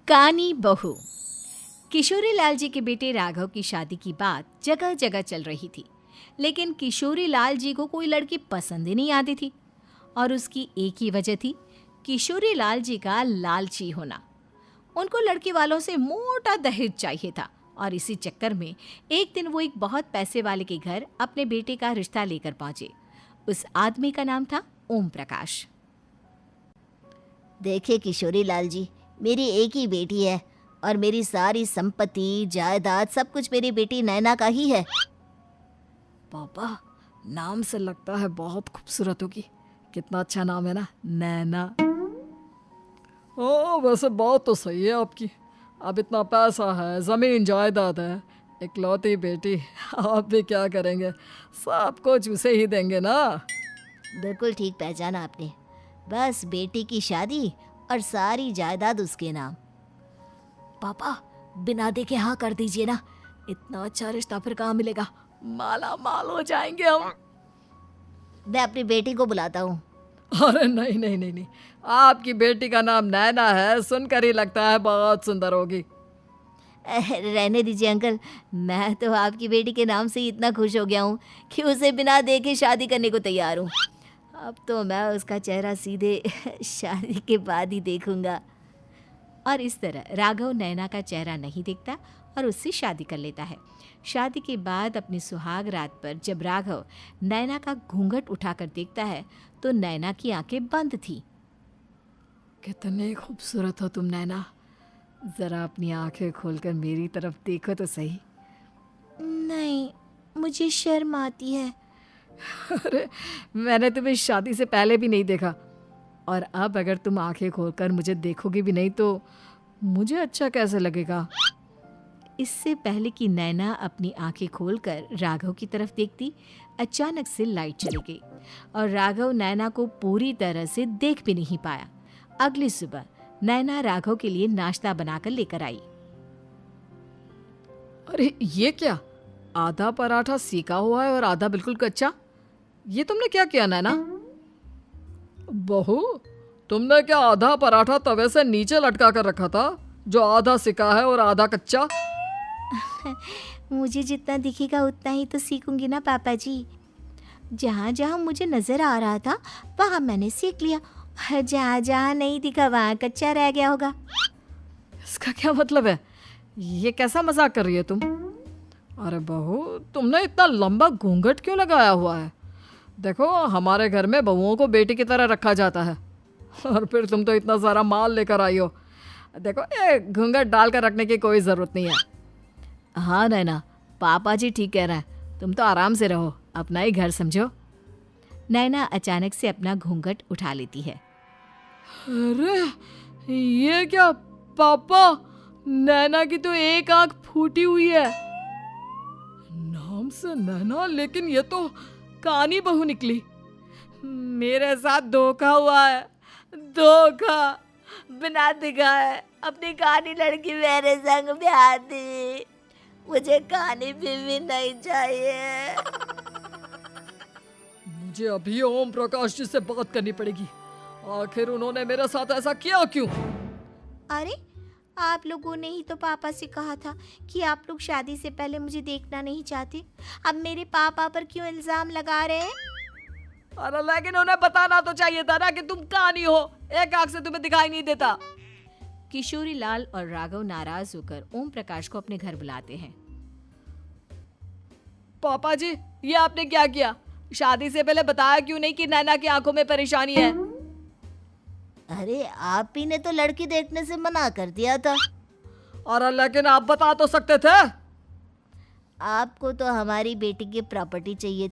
कानी बहू। किशोरी लाल जी के बेटे राघव की शादी की बात जगह जगह चल रही थी, लेकिन किशोरी लाल जी को कोई लड़की पसंद ही नहीं आती थी। और उसकी एक ही वजह थी, किशोरी लाल जी का लालची होना। उनको लड़की वालों से मोटा दहेज चाहिए था और इसी चक्कर में एक दिन वो एक बहुत पैसे वाले के घर अपने बेटे का रिश्ता लेकर पहुंचे। उस आदमी का नाम था ओम प्रकाश। देखिए किशोरी लाल जी, मेरी एक ही बेटी है और मेरी सारी संपत्ति जायदाद सब कुछ मेरी बेटी नैना का ही है। पापा, नाम से लगता है बहुत खूबसूरत होगी। कितना अच्छा नाम है ना, नैना। ओ, वैसे बात तो सही है आपकी। अब इतना पैसा है, ज़मीन जायदाद है, इकलौती बेटी, आप भी क्या करेंगे? सब कुछ उसे ही देंगे ना। बिल्कुल ठीक पहचाना आपने। बस बेटी की शादी और सारी जायदाद उसके नाम। पापा, बिना देखे हाँ कर दीजिए ना। इतना अच्छा रिश्ता फिर कहाँ मिलेगा? माला माल हो जाएंगे हम। मैं अपनी बेटी को बुलाता हूँ। अरे नहीं नहीं नहीं नहीं, आपकी बेटी का नाम नैना है, सुनकर ही लगता है बहुत सुंदर होगी। रहने दीजिए अंकल, मैं तो आपकी बेटी के नाम से ही इतना खुश हो गया हूँ कि उसे बिना देखे शादी करने को तैयार हूँ। अब तो मैं उसका चेहरा सीधे शादी के बाद ही देखूंगा। और इस तरह राघव नैना का चेहरा नहीं देखता और उससे शादी कर लेता है। शादी के बाद अपनी सुहाग रात पर जब राघव नैना का घूंघट उठाकर देखता है तो नैना की आंखें बंद थी। कितनी खूबसूरत हो तुम नैना, जरा अपनी आंखें खोलकर मेरी तरफ देखो तो सही। नहीं, मुझे शर्म आती है। अरे, मैंने तुम्हें शादी से पहले भी नहीं देखा, और अब अगर तुम आंखें खोलकर मुझे देखोगी भी नहीं तो मुझे अच्छा कैसे लगेगा? इससे पहले कि नैना अपनी आंखें खोलकर राघव की तरफ देखती, अचानक से लाइट चली गई और राघव नैना को पूरी तरह से देख भी नहीं पाया। अगली सुबह नैना राघव के लिए नाश्ता बनाकर लेकर आई। अरे ये क्या, आधा पराठा सीका हुआ है और आधा बिल्कुल कच्चा। ये तुमने क्या किया नैना? बहू, तुमने क्या आधा पराठा तवे से नीचे लटका कर रखा था, जो आधा सिका है और आधा कच्चा? मुझे जितना दिखेगा उतना ही तो सीखूंगी ना पापा जी। जहाँ जहाँ मुझे नजर आ रहा था वहाँ मैंने सीख लिया, जहाँ जहाँ नहीं दिखा वहाँ कच्चा रह गया होगा। इसका क्या मतलब है? ये कैसा मजाक कर रही है तुम? अरे बहू, तुमने इतना लंबा घूंघट क्यों लगाया हुआ है? देखो, हमारे घर में बहुओं को बेटी की तरह रखा जाता है, और फिर तुम तो इतना सारा माल लेकर आई हो। देखो, ये घूंघट डालकर रखने की कोई ज़रूरत नहीं है। हाँ नैना, पापा जी ठीक कह रहे हैं, तुम तो आराम से रहो, अपना ही घर समझो। नैना अचानक से अपना घूंघट उठा लेती है। अरे ये क्या पापा, नैना की तो एक आंख फूटी हुई है। नाम से नैना, लेकिन ये तो कानी बहू निकली। मेरे साथ धोखा हुआ है, धोखा। बिना दिखाए अपनी कानी लड़की मेरे संग ब्याह दी। मुझे कानी बीवी नहीं चाहिए। मुझे अभी ओम प्रकाश जी से बात करनी पड़ेगी। आखिर उन्होंने मेरे साथ ऐसा किया क्यों? अरे, आप लोगों ने ही तो पापा से कहा था कि आप लोग शादी से पहले मुझे देखना नहीं चाहते। अब मेरे पापा पर क्यों इल्जाम लगा रहे हैं? अरे लेकिन उन्हें बताना तो चाहिए था ना कि तुम कानी हो, एक आंख से तुम्हें दिखाई नहीं देता। किशोरी लाल और राघव नाराज होकर ओम प्रकाश को अपने घर बुलाते हैं। पापा जी, ये आपने क्या किया? शादी से पहले बताया क्यों नहीं कि नैना की आंखों में परेशानी है? अरे, आप ही ने तो लड़की देखने से मना कर दिया था। अरे लेकिन आप बता तो सकते थे। आपको तो हमारी बेटी की प्रॉपर्टी चाहिए